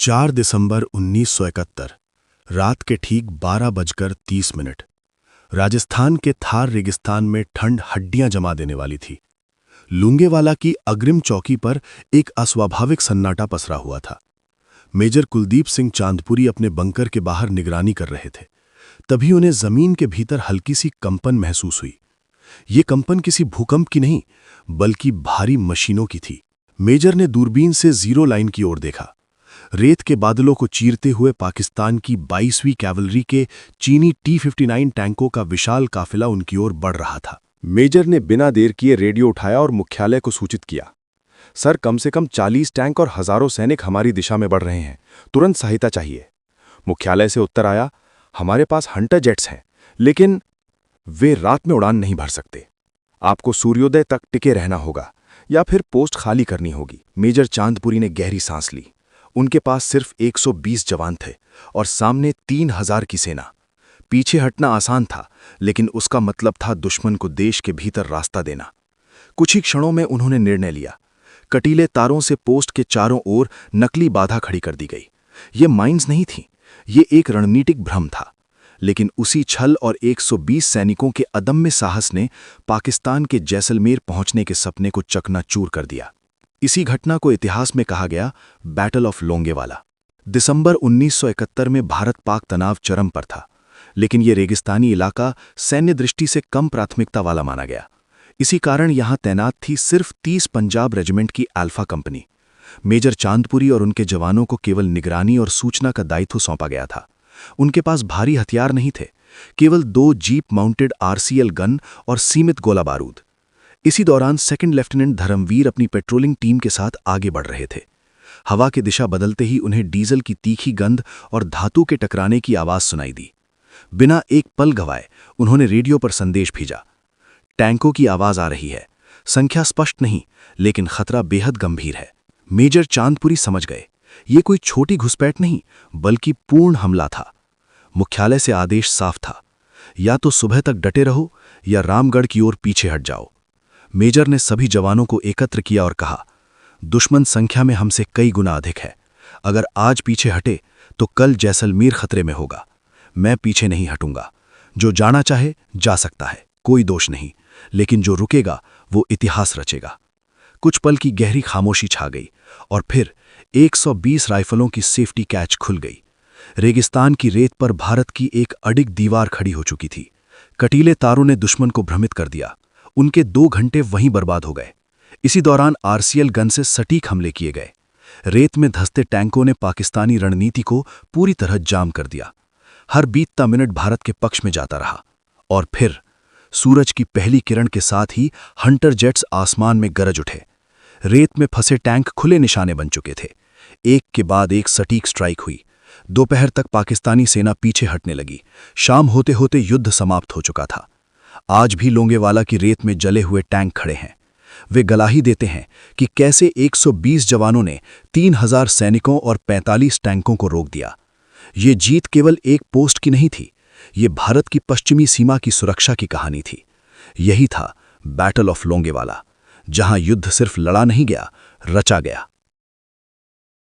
4 दिसंबर 1971 रात के ठीक 12:30 राजस्थान के थार रेगिस्तान में ठंड हड्डियां जमा देने वाली थी। लूंगेवाला की अग्रिम चौकी पर एक अस्वाभाविक सन्नाटा पसरा हुआ था। मेजर कुलदीप सिंह चांदपुरी अपने बंकर के बाहर निगरानी कर रहे थे। तभी उन्हें जमीन के भीतर हल्की सी कंपन महसूस हुई। ये कंपन किसी भूकंप की नहीं, बल्कि भारी मशीनों की थी। मेजर ने दूरबीन से जीरो लाइन की ओर देखा। रेत के बादलों को चीरते हुए पाकिस्तान की 22वीं कैवलरी के चीनी T-59 टैंकों का विशाल काफिला उनकी ओर बढ़ रहा था। मेजर ने बिना देर किए रेडियो उठाया और मुख्यालय को सूचित किया। सर, कम से कम 40 टैंक और हजारों सैनिक हमारी दिशा में बढ़ रहे हैं। तुरंत सहायता चाहिए। मुख्यालय से उत्तर आया, हमारे पास हंटर जेट्स हैं, लेकिन वे रात में उड़ान नहीं भर सकते। आपको सूर्योदय तक टिके रहना होगा या फिर पोस्ट खाली करनी होगी। मेजर चांदपुरी ने गहरी सांस ली। उनके पास सिर्फ 120 जवान थे और सामने 3000 की सेना। पीछे हटना आसान था, लेकिन उसका मतलब था दुश्मन को देश के भीतर रास्ता देना। कुछ ही क्षणों में उन्होंने निर्णय लिया। कटीले तारों से पोस्ट के चारों ओर नकली बाधा खड़ी कर दी गई। ये माइंस नहीं थीं, ये एक रणनीतिक भ्रम था। लेकिन उसी छल और 120 सैनिकों के अदम्य साहस ने पाकिस्तान के जैसलमेर पहुंचने के सपने को चकनाचूर कर दिया। इसी घटना को इतिहास में कहा गया बैटल ऑफ लोंगेवाला। दिसंबर 1971 में भारत पाक तनाव चरम पर था, लेकिन यह रेगिस्तानी इलाका सैन्य दृष्टि से कम प्राथमिकता वाला माना गया। इसी कारण यहां तैनात थी सिर्फ 30 पंजाब रेजिमेंट की अल्फा कंपनी। मेजर चांदपुरी और उनके जवानों को केवल निगरानी और सूचना का दायित्व सौंपा गया था। उनके पास भारी हथियार नहीं थे, केवल 2 जीप माउंटेड RCL गन और सीमित गोला बारूद। इसी दौरान सेकंड लेफ्टिनेंट धर्मवीर अपनी पेट्रोलिंग टीम के साथ आगे बढ़ रहे थे। हवा की दिशा बदलते ही उन्हें डीजल की तीखी गंध और धातु के टकराने की आवाज सुनाई दी। बिना एक पल गवाए उन्होंने रेडियो पर संदेश भेजा। टैंकों की आवाज आ रही है, संख्या स्पष्ट नहीं, लेकिन खतरा बेहद गंभीर है। मेजर चांदपुरी समझ गए, ये कोई छोटी घुसपैठ नहीं, बल्कि पूर्ण हमला था। मुख्यालय से आदेश साफ था, या तो सुबह तक डटे रहो या रामगढ़ की ओर पीछे हट जाओ। मेजर ने सभी जवानों को एकत्र किया और कहा, दुश्मन संख्या में हमसे कई गुना अधिक है। अगर आज पीछे हटे तो कल जैसलमेर खतरे में होगा। मैं पीछे नहीं हटूंगा। जो जाना चाहे जा सकता है, कोई दोष नहीं, लेकिन जो रुकेगा वो इतिहास रचेगा। कुछ पल की गहरी खामोशी छा गई और फिर 120 राइफलों की सेफ्टी कैच खुल गई। रेगिस्तान की रेत पर भारत की एक अडिग दीवार खड़ी हो चुकी थी। कटीले तारों ने दुश्मन को भ्रमित कर दिया। उनके 2 घंटे वहीं बर्बाद हो गए। इसी दौरान RCL गन से सटीक हमले किए गए। रेत में धंसते टैंकों ने पाकिस्तानी रणनीति को पूरी तरह जाम कर दिया। हर बीतता मिनट भारत के पक्ष में जाता रहा। और फिर सूरज की पहली किरण के साथ ही हंटर जेट्स आसमान में गरज उठे। रेत में फंसे टैंक खुले निशाने बन चुके थे। एक के बाद एक सटीक स्ट्राइक हुई। दोपहर तक पाकिस्तानी सेना पीछे हटने लगी। शाम होते होते युद्ध समाप्त हो चुका था। आज भी लोंगेवाला की रेत में जले हुए टैंक खड़े हैं। वे गवाही देते हैं कि कैसे 120 जवानों ने 3000 सैनिकों और 45 टैंकों को रोक दिया। ये जीत केवल एक पोस्ट की नहीं थी, ये भारत की पश्चिमी सीमा की सुरक्षा की कहानी थी। यही था बैटल ऑफ लोंगेवाला, जहां युद्ध सिर्फ लड़ा नहीं गया, रचा गया।